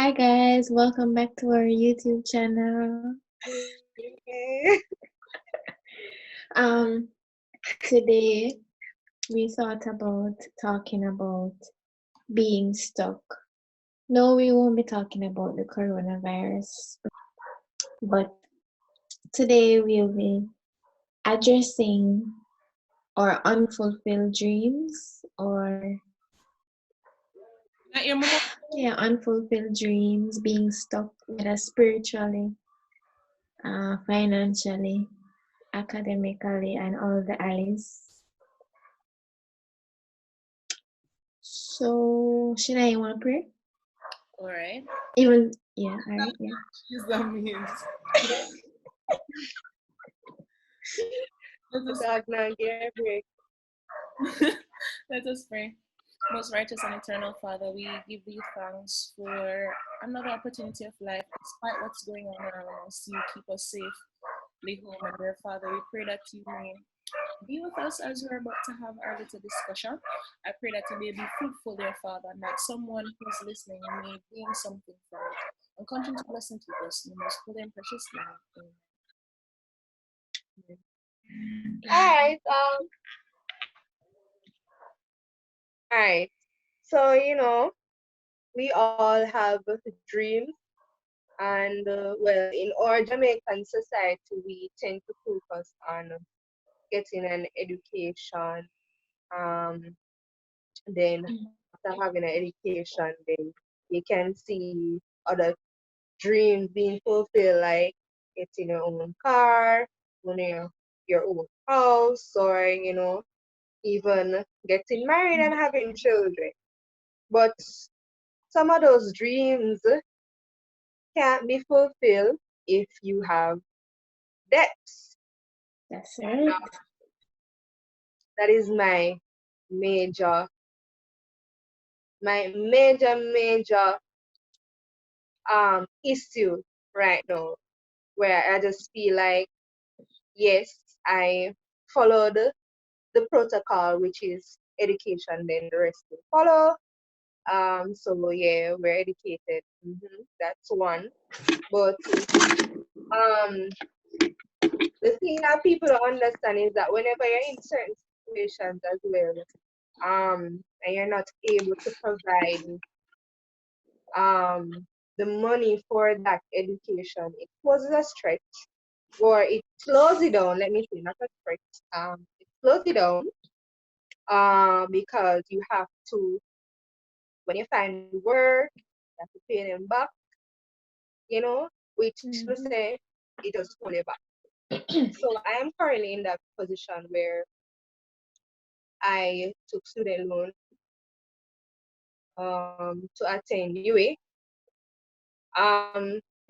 Hi guys, welcome back to our YouTube channel. Um, Today we thought about talking about being stuck. No, we won't be talking about the coronavirus, but today we'll be addressing our unfulfilled dreams or Not your mama. yeah, unfulfilled dreams, being stuck whether spiritually, financially, academically, and all the alleys. So, Shania, you want to pray? All right. Even, yeah, all right, yeah. Yes, that means. Let us, Dog now get a break. let us pray. Most righteous and eternal Father, we give thee thanks for another opportunity of life. Despite what's going on around us, you keep us safely home. And dear Father, we pray that you may be with us as we're about to have our little discussion. I pray that you may be fruitful, dear Father, and that someone who's listening may gain something from it. And continue to bless and keep us in the most holy and precious name. Alright, alright. So, we all have dreams, and well, in our Jamaican society, we tend to focus on getting an education. Then after having an education, then you can see other dreams being fulfilled, like getting your own car, owning your own house, or even getting married and having children. But some of those dreams can't be fulfilled if you have debts. That's right. That is major, my major issue right now, where I just feel like, yes, I followed the protocol, which is education, then the rest will follow. So yeah, we're educated. That's one. But the thing that people don't understand is that whenever you're in certain situations as well, and you're not able to provide the money for that education, it poses a stretch, or it slows it down. Let me say, not a stretch. It slows it down. Because you have to, when you find work, you have to pay them back. Which to say, it just hold you back. So I am currently in that position where I took student loan to attend UA.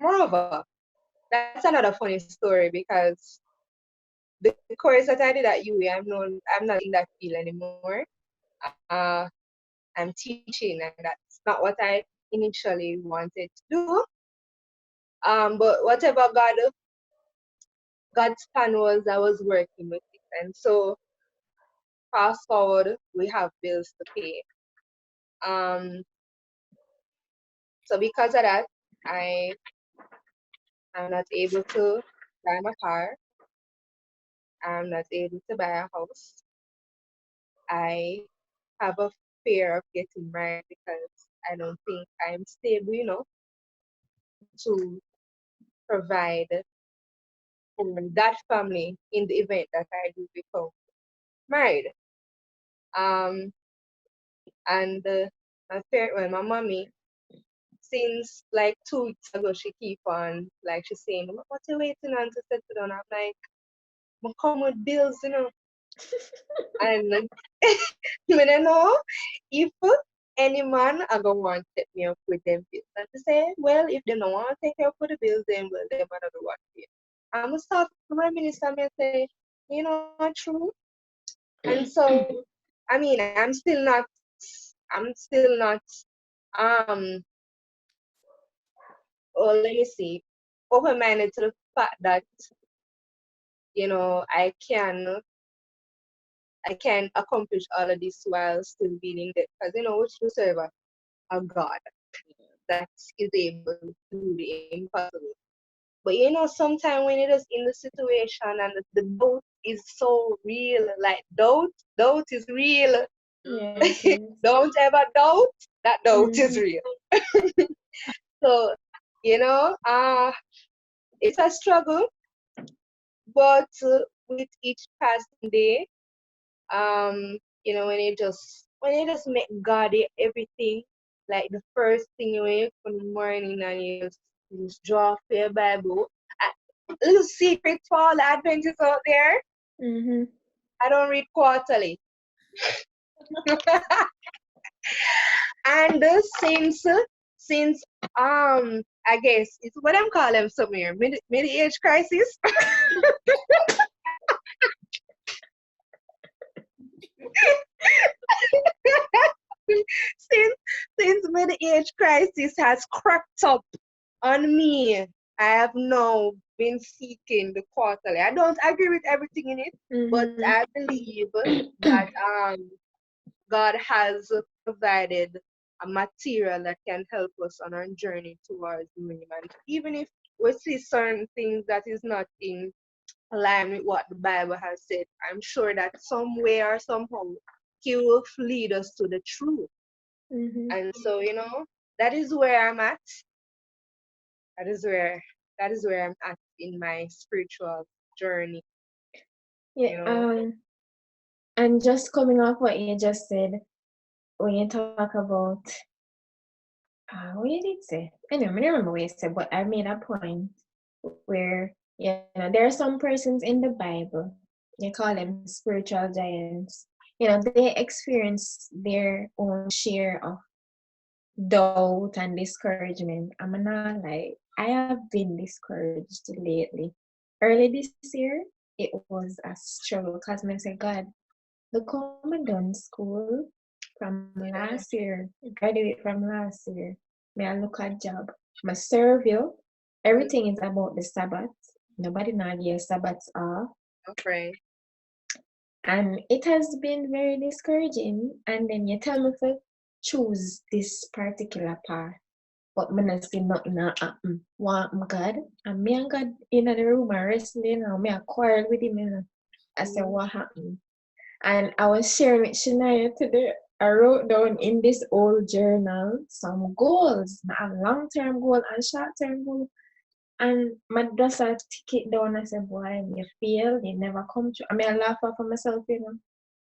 Moreover, that's another funny story because the course that I did at UA, I'm not in that field anymore. Uh, I'm teaching, and that's not what I initially wanted to do. But whatever God's plan was, I was working with it, and so fast forward, we have bills to pay. Um, so because of that, I am not able to buy my car. I'm not able to buy a house. I have a fear of getting married because I don't think I'm stable enough to provide for that family in the event that I do become married. Um, and my mommy, since like 2 weeks ago, she keep on like she's saying, "What you waiting on to settle down?" I'm like, "I come with bills, and when I know if any man are gonna want to take me up with them bills, and to say, well, if they don't want to take you up with the bills, then well, they might not want to pay. I'm gonna start to reminisce and me say, true. And so, I mean, I'm still not, um, or let me see, open-minded to the fact that, I can accomplish all of this while still being in debt, because, which to serve a God. that is able to do the impossible. But sometimes when you're just in the situation and the doubt is so real, like doubt is real. Yes, yes. Don't ever doubt. That doubt is Mhm. real. So, it's a struggle, but with each passing day, when you just make God everything, like the first thing you wake up in the morning and you just draw for your Bible. A little secret for all the Adventists out there. Mhm. I don't read quarterly. And since I guess it's what I'm calling somewhere mid age crisis. since mid age crisis has crept up on me, I have now been seeking the quarterly. I don't agree with everything in it, but Mhm. I believe that God has provided a material that can help us on our journey towards Him. And even if we see certain things that is not in line with what the Bible has said, I'm sure that some way or somehow He will lead us to the truth. Mhm. And so, that is where I'm at. That is where I'm at in my spiritual journey. Yeah. And just coming off what you just said, when you talk about what you did say. Anyway, I don't remember what you said, but I made a point where there are some persons in the Bible, you call them spiritual giants. They experience their own share of doubt and discouragement. I'm not like I have been discouraged lately. Early this year, it was a struggle because I said, God, look how I done school from last year, graduate from last year. May I look at job. My serve you. Everything is about the Sabbath. Nobody not give Sabbaths off. Okay. And it has been very discouraging. And then you tell me to choose this particular path. But me not see nothing happen. Want my God? And me and God in the room are wrestling and me a quarrel with him. I said, what happened? And I was sharing with Shania today. I wrote down in this old journal some goals, a long-term goal and short-term goal. And my just I tick it down. I said, boy, you fail, you never come true. I mean, I laugh off of myself,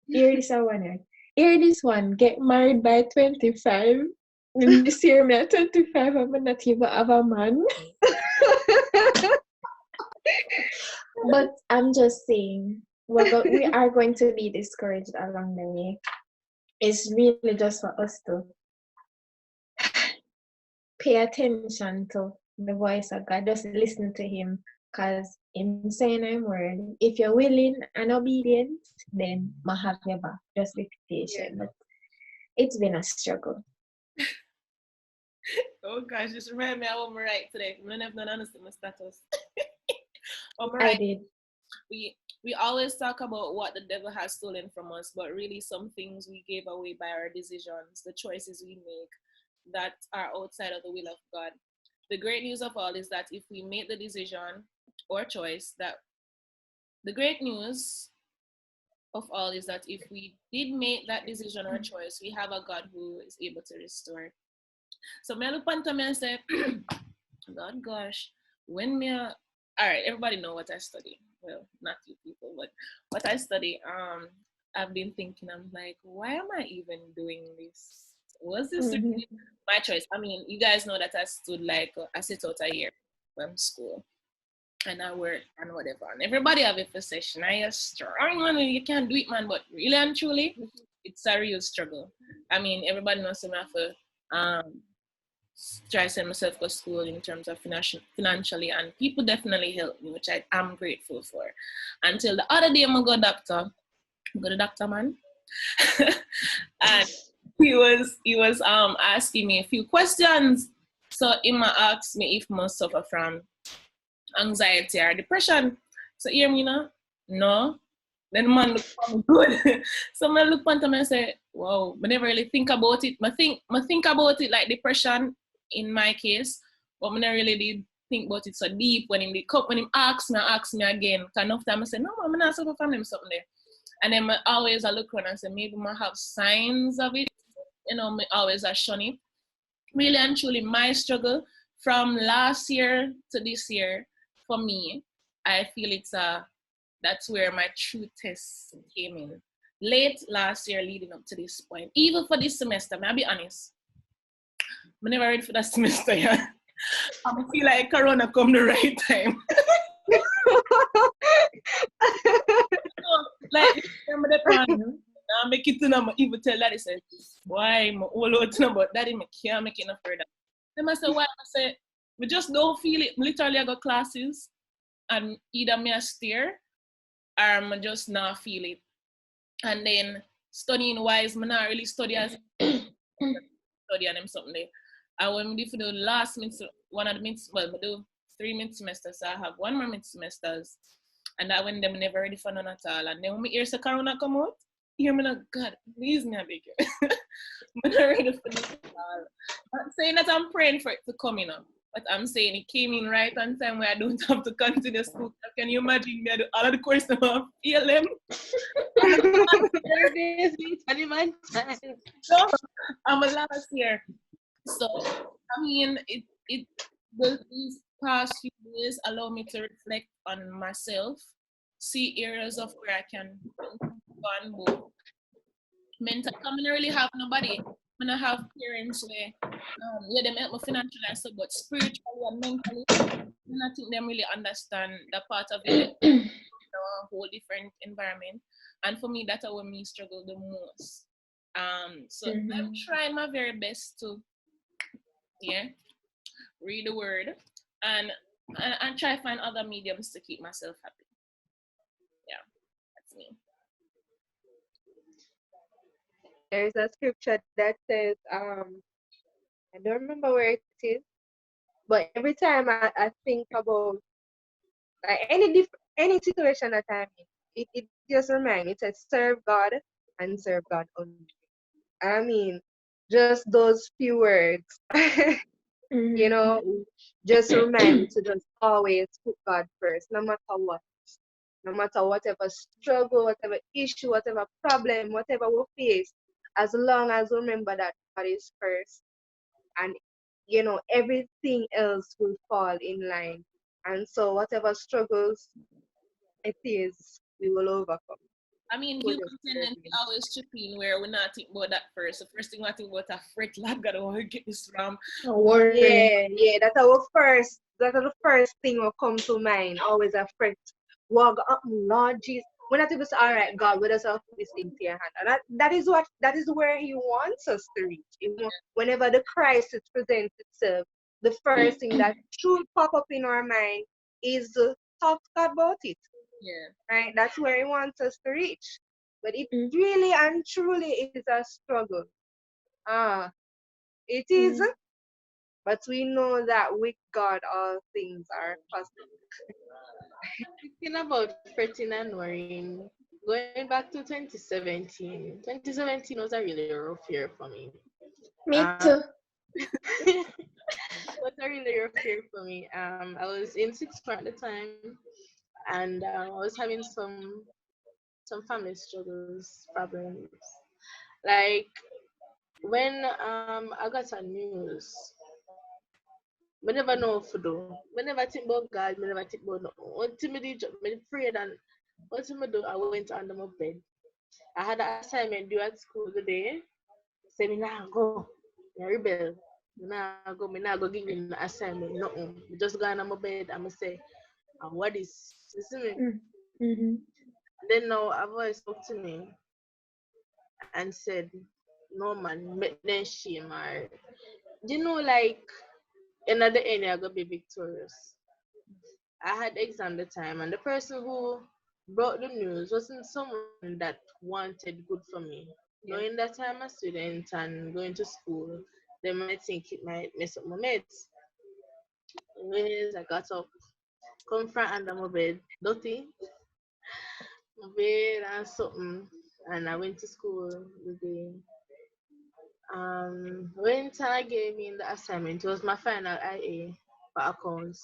Here this one. Here this one, get married by 25. In this year, me at 25, I'm not even have a man. But I'm just saying, we are going to be discouraged along the way. It's really just for us to pay attention to the voice of God, just listen to Him, because Him saying I'm word, if you're willing and obedient, then I have your back. Just be patient. Yeah. But it's been a struggle. Oh gosh, just remind me I want to write today. I never understand my status. I did. We always talk about what the devil has stolen from us, but really some things we gave away by our decisions, the choices we make that are outside of the will of God. The great news of all is that if we make the decision or choice, that the great news of all is that if we did make that decision or choice, we have a God who is able to restore. So me look at me and say, God gosh, when me all right, everybody know what I study. Well, not you people, but what I study, I've been thinking, I'm like, why am I even doing this? Was this really my choice? I mean, you guys know that I stood like I sit out a year from school and I work and whatever. And everybody have a physician. I a strong man, you can't do it, man, but really and truly, it's a real struggle. I mean, everybody knows me have to try to send myself to school in terms of financially, and people definitely helped me, which I am grateful for. Until the other day, I go to the doctor man, and he was asking me a few questions. So he asked me if I suffer from anxiety or depression. So hear me now? No. Then the man look good. So I look at him and say, wow, I never really think about it. I think about it like depression. in my case, but I really did think about it so deep when him ask me again. Cause enough time I say, no, I'm not supposed to family something there. And then I always I look around and say, maybe I have signs of it. Me always I shun it. Really and truly, my struggle from last year to this year, for me, I feel that's where my true test came in. Late last year, leading up to this point, even for this semester, may I be honest, I'm never ready for that semester yet. I feel like Corona come the right time. Like, remember that one? I make it to them, even tell daddy, say, why, I'm all out to them, but daddy, I can't make it no further. Then I say, why? I say, we just don't feel it. Literally, I got classes, and either me I stare, or I just not feel it. And then studying wise, I not really study as study and them something there. And when we do for the last one of the mid, well, we do 3 mid semesters, so I have 1 more mid semesters, and that when them never ready for none at all. And then when we hear the Corona come out, hear me like, God, please me, I beg you. I'm not ready for this at all. I'm not saying that I'm praying for it to come in, but I'm saying it came in right on time where I don't have to continue school. Can you imagine me? I do all of the courses I feel them. So I'm a last year. So I mean, these past few days allow me to reflect on myself, see areas of where I can go both. Mental, I don't really have nobody. When I have parents where they help me financially and stuff, but spiritually and mentally, I think they really understand that part of it. A whole different environment, and for me, that's how me struggle the most. So I'm trying my very best to read the word and try to find other mediums to keep myself happy. Yeah, that's me. There's a scripture that says, I don't remember where it is, but every time I think about like any situation that I'm in, it just reminds me. It says serve God and serve God only. I mean, just those few words, you know, just remind me to just always put God first, no matter what. No matter whatever struggle, whatever issue, whatever problem, whatever we face, as long as we remember that God is first, and everything else will fall in line. And so whatever struggles it is, we will overcome. I mean, human tendency always chip in where we're not thinking about that first. The first thing I think about a fret, Lord God, I want to get this from. Yeah, that's the first thing will come to mind. Always a fret. Well, Lord Jesus. We're not able to say, all right, God, we just have this thing to your hand. And that is where He wants us to reach. Whenever the crisis presents itself, the first thing that should pop up in our mind is to talk to God about it. Yeah. Right? That's where He wants us to reach. But it really and truly is a struggle. It is. But we know that with God, all things are possible. Thinking about fretting and worrying, going back to 2017. 2017 was a really rough year for me. Me too. It was a really rough year for me. I was in sixth form at the time, and I was having some family struggles, problems. Like when I got some news, I never know what to do. I never think about God. I never think about nothing. Until I prayed and what I do, I went under my bed. I had an assignment due at school today. Say me nah go, I rebel. Me nah go give me an assignment. Nothing. I just go under my bed and I say, what is? You see me? Mm-hmm. Then now a voice spoke to me and said, no man, make them shame her. You know, like another end I gonna be victorious. I had exam the time, and the person who brought the news wasn't someone that wanted good for me. Knowing that I'm a student and going to school, they might think it might mess up my meds. Anyways, I got up, come from under my bed, dirty, my bed and something, and I went to school the day. When Tana gave me the assignment, it was my final IA for accounts.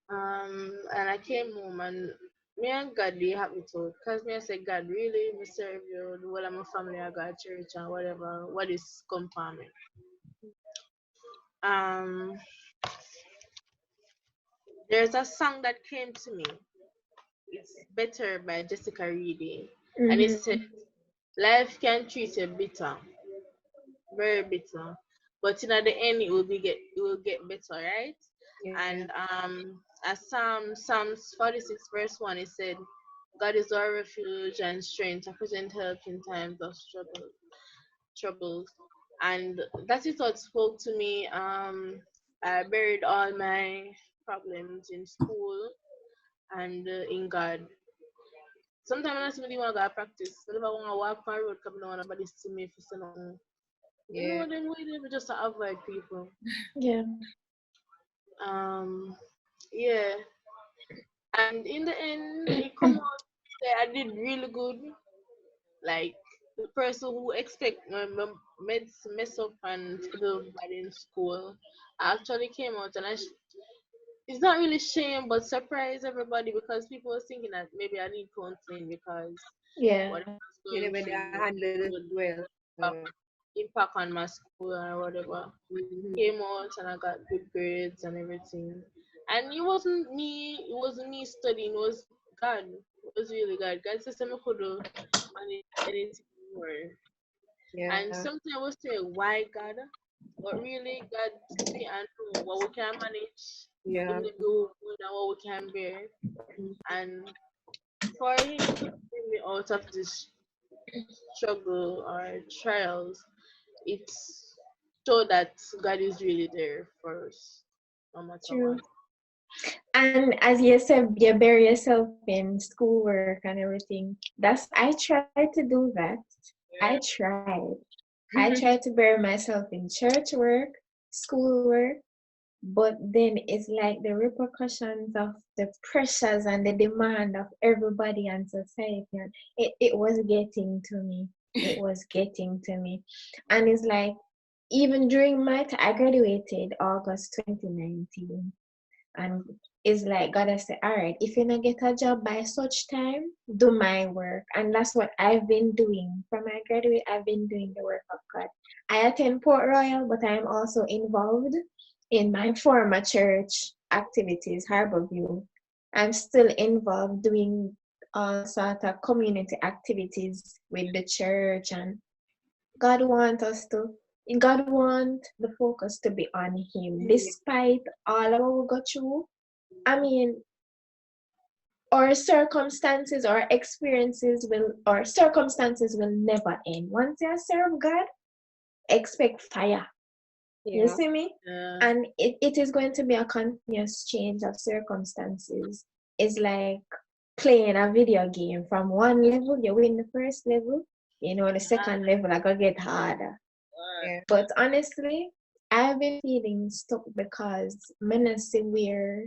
And I came home and me and God they happy to because me I said God really me serve you the whole of my family I got church and whatever what is come for me. Um there's a song that came to me. It's Better by Jessica Reedy. And it said Mm-hmm. life can treat you bitter, very bitter. But in the end it will get better, right? Yeah. And as Psalms 46 verse 1 it said, God is our refuge and strength, a present help in times of troubles. And that is what spoke to me. I buried all my problems in school and in God. Sometimes when I somebody want to go practice, whenever I want to walk on the road, come down, nobody see me for so long. You Yeah. know, them way they just to avoid people. Yeah. Um, yeah. And in the end, it come out that I did really good. Like the person who expect mess up and to do bad in school actually came out and it's not really shame but surprise everybody because people was thinking that maybe I need counseling because Yeah. what I was You going never through handled it would well. have impact on my school or whatever. Mhm. Came out and I got good grades and everything. And it wasn't me studying, it was God. It was really God. God said I could do manage anything more. And Yeah. sometimes I was saying, why God? But really God see and know what we can manage, Yeah. even if we more than what we can bear. And for him to bring me out of this struggle or trials, it's so that God is really there for us, no matter True. what. And as you said, you bury yourself in schoolwork and everything. I tried to do that. I Yeah. tried. I tried to bury myself in church work, schoolwork, but then it's like the repercussions of the pressures and the demand of everybody and society. And it was getting to me. It was getting to me. And it's like, even during I graduated August 2019. And it's like God has said, all right, if you not get a job by such time, do my work. And that's what I've been doing. From my graduate, I've been doing the work of God. I attend Port Royal, but I'm also involved in my former church activities, Harborview. I'm still involved doing all sort of community activities with the church, and God want the focus to be on Him, despite all of what we go through. I mean, our circumstances will never end. Once you serve God, expect fire. You Yeah. see me? Yeah. And it is going to be a continuous change of circumstances. It's like playing a video game. From one level, you win the first level, the second level I gonna get harder. Yeah. But honestly, I've been feeling stuck because I not see where.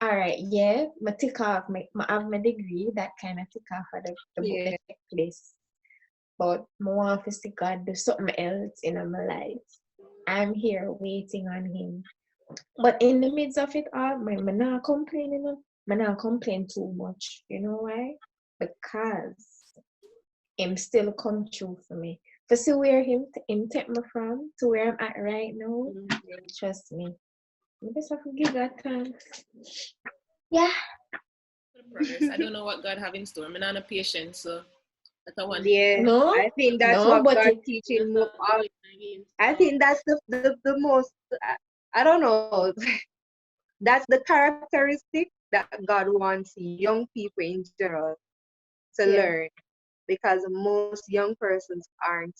All right, yeah, I tick off. I have my degree. That kind of tick off of the book, Yeah. the checklist. But I want to see God do something else in my life. I'm here waiting on Him. But in the midst of it all, I not complaining. I not complain too much. You know why? Because Him still come true for me. To see where him take me from to where I'm at right now, trust me. I just have to give that thanks. Yeah. Progress. I don't know what God have in store. I'm not a patient, so that's a one. Yeah. No, I think that's no, what but God teaching more of. I think that's the most, I don't know, that's the characteristic that God wants young people in general to yeah. learn, because most young persons aren't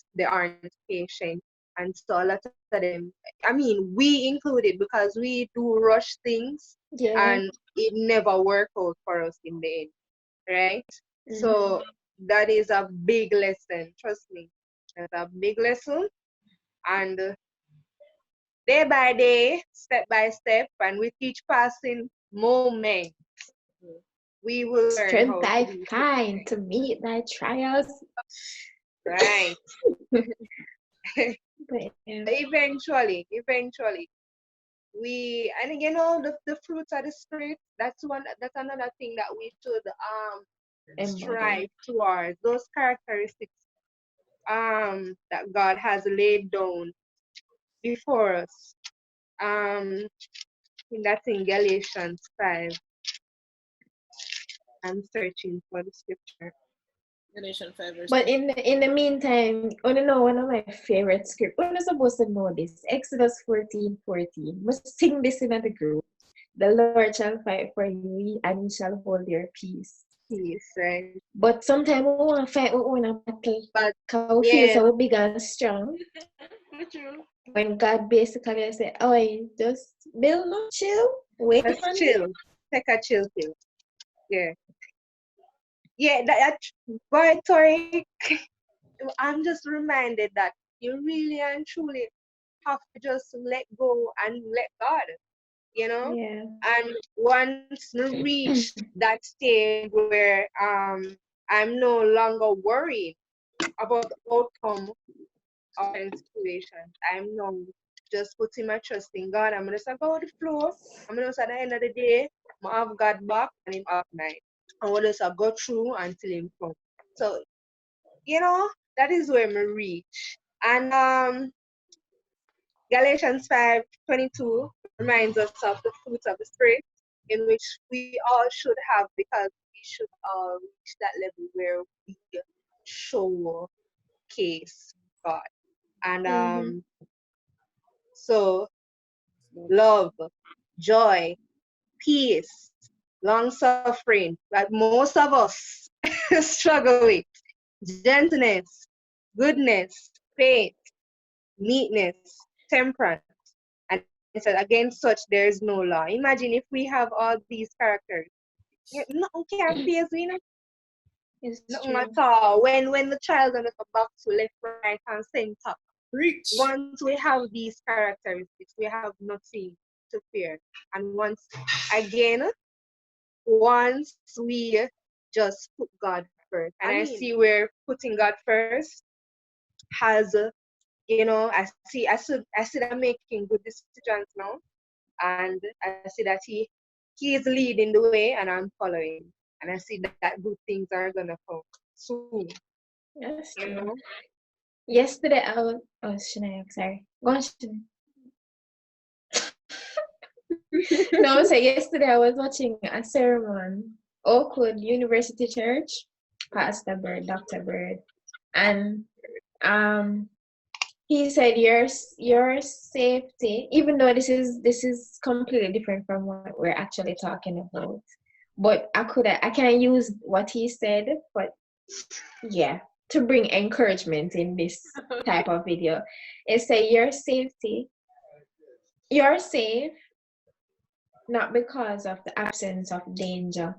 patient, and so a lot of them, I mean we included, because we do rush things Yeah. and it never work out for us in the end, right? Mm-hmm. So that is a big lesson, trust me. That's a big lesson. And day by day, step by step, and with each passing moment, we will learn Strength how to I be find to meet thy trials. right. But yeah. Eventually, we, and you know, the fruits of the spirit, that's another thing that we should strive Embody. towards, those characteristics that God has laid down before us. I think that's in Galatians 5. I'm searching for the scripture. Galatians 5 verse But in the meantime, I don't know one of my favorite scripts. We're not supposed to know this. Exodus 14:14. Must sing this in the group. The Lord shall fight for you, and you shall hold your peace. Peace, right? But sometimes we want to fight, we want to battle. But Because we feel so big and strong. True. When God basically say, oh, just build no chill. Wait let's on me. chill. Take a chill pill. Yeah. Yeah, that boy, Tori, I'm just reminded that you really and truly have to just let go and let God, you know? Yeah. And once we reach that stage where I'm no longer worried about the outcome of any situation, I'm now just putting my trust in God. I'm gonna go with the flow. I'm gonna at the end of the day, I have God back and him up night. And we'll just go through until him come. So, you know, that is where we reach. And Galatians 5:22 reminds us of the fruits of the Spirit, in which we all should have, because we should all reach that level where we showcase God. And so love, joy, peace, long suffering, like most of us struggle with, gentleness, goodness, faith, meekness, temperance. And it said, against such there is no law. Imagine if we have all these characters. Nothing can phase we, It's nothing true. at all. When the child on the back to left, right, and center. Reach. Once we have these characteristics, we have nothing to fear. And once we just put God first, and I see where putting God first has, I see that I'm making good decisions now, and I see that he is leading the way, and I'm following, and I see that good things are gonna come soon. That's You true. know? Yesterday I was Shania, sorry. Go on, Shania. No, so yesterday I was watching a sermon, Oakwood University Church, Pastor Bird, Dr. Bird, and he said your safety, even though this is completely different from what we're actually talking about, but I can use what he said, but yeah, to bring encouragement in this type of video. It say your safety, you're safe not because of the absence of danger,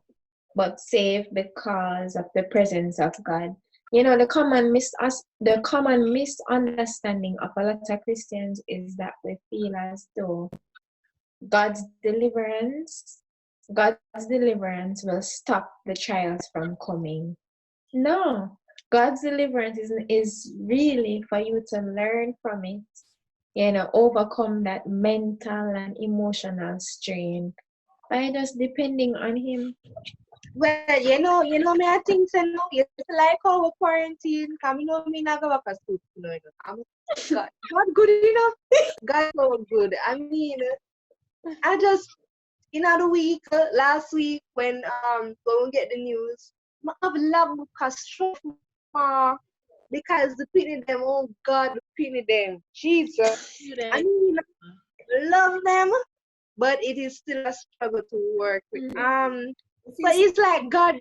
but safe because of the presence of God. You know, the common misunderstanding of a lot of Christians is that we feel as though God's deliverance will stop the trials from coming. No, God's deliverance is really for you to learn from it, overcome that mental and emotional strain by just depending on Him. Well, me, I think so now. It's like our quarantine. Come, me not go back to school. God good enough. God so good. I mean, I just, the week, last week, when we get the news, I have love because the pity them, oh God, the pity them. Jesus. I mean, love them, but it is still a struggle to work with. But it's like God,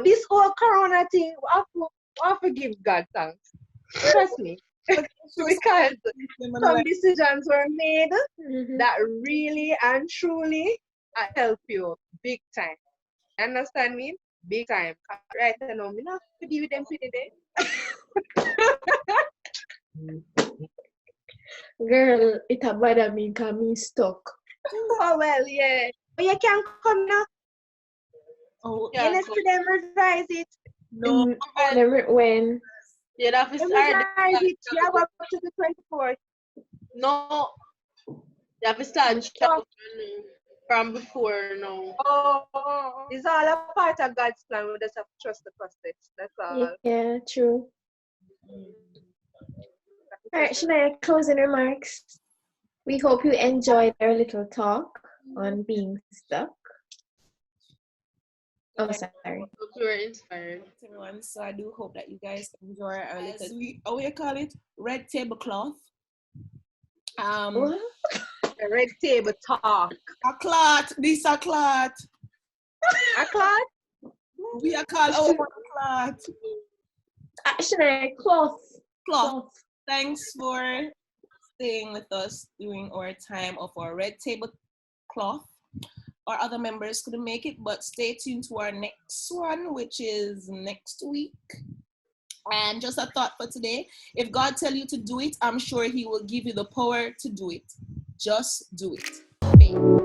this whole corona thing, I have to give God thanks. Trust me. Because some decisions were made that really and truly help you big time. Understand me? Big time. Right now, me not to deal with them pretty day. Girl, it a bother me because me stuck. Oh well, yeah. But you can come now. Oh, You yeah. need to them revise it. No. When? Yeah, You'd have to When start. we reach, yeah, we're up to the 24th. No, you have to start traveling from before. No. Oh, it's all a part of God's plan. We just have to trust the process. That's all. Yeah, true. All right, Shania, closing remarks. We hope you enjoyed our little talk on being stuck. Oh, sorry. Hope you were inspired. Everyone, so I do hope that you guys enjoy our little what do you call it? Red tablecloth. What? A red table talk. A clot. This a clot. A cloth? We are called our clot. Shania, cloth. Cloth. Thanks for staying with us during our time of our red table cloth. Our other members couldn't make it, but stay tuned to our next one, which is next week. And just a thought for today, if God tell you to do it, I'm sure he will give you the power to do it. Just do it. Faith.